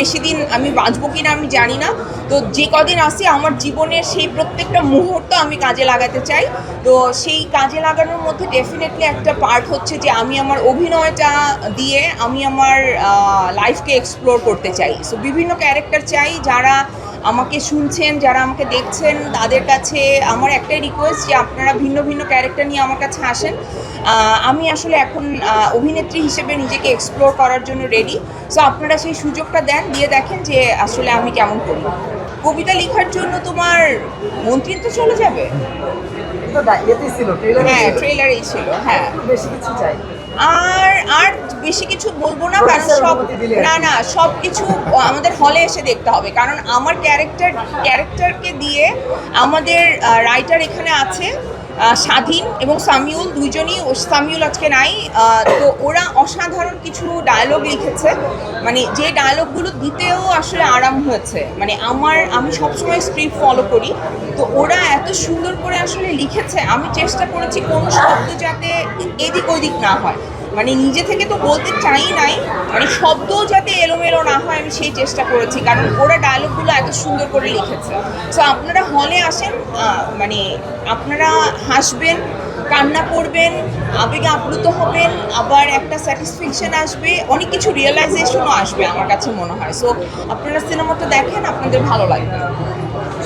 বেশি দিন আমি বাঁচবো কিনা আমি জানি না। তো যে কদিন আসি আমার জীবনের সেই প্রত্যেকটা মুহূর্ত আমি কাজে লাগাতে চাই। তো সেই কাজে লাগানোর মধ্যে ডেফিনেটলি একটা পার্ট হচ্ছে যে আমি আমার অভিনয়টা দিয়ে আমি আমার লাইফকে এক্সপ্লোর করতে চাই। সো বিভিন্ন ক্যারেক্টার চাই, যারা আমাকে শুনছেন, যারা আমাকে দেখছেন, তাদের কাছে আমার একটাই রিকোয়েস্ট যে আপনারা ভিন্ন ভিন্ন ক্যারেক্টার নিয়ে আমার কাছে আসেন। আমি আসলে এখন অভিনেত্রী হিসেবে নিজেকে এক্সপ্লোর করার জন্য রেডি। সো আপনারা সেই সুযোগটা দেন, দিয়ে দেখেন যে আসলে আমি কেমন করি। কবিতা লেখার জন্য তোমার মন্ত্রিত্ব চলে যাবে। হ্যাঁ, ট্রেলারেই ছিল। হ্যাঁ, বেশি কিছু চাই। আর আর বেশি কিছু বলবো না, কারণ সব কিছু আমাদের হলে এসে দেখতে হবে। কারণ আমার ক্যারেক্টারকে দিয়ে আমাদের রাইটার এখানে আছে স্বাধীন এবং সামিউল, দুইজনই। সামিউল আজকে নাই। তো ওরা অসাধারণ কিছু ডায়লগ লিখেছে, মানে যে ডায়লগগুলো দিতেও আসলে আরাম হয়েছে। মানে আমি সবসময় স্ক্রিপ্ট ফলো করি, তো ওরা এত সুন্দর করে আসলে লিখেছে। আমি চেষ্টা করেছি কোনো শব্দ যাতে এদিক ওদিক না হয়, মানে নিজে থেকে তো বলতে চাই নাই, মানে শব্দও যাতে এলোমেলো না হয় আমি সেই চেষ্টা করেছি, কারণ ওরা ডায়লগগুলো এত সুন্দর করে লিখেছে। সো আপনারা হলে আসেন, মানে আপনারা হাসবেন, কান্না করবেন, আবেগে আপ্লুত হবেন, আবার একটা স্যাটিসফ্যাকশন আসবে, অনেক কিছু রিয়েলাইজেশনও আসবে আমার কাছে মনে হয়। সো আপনারা সিনেমাটা দেখেন, আপনাদের ভালো লাগবে।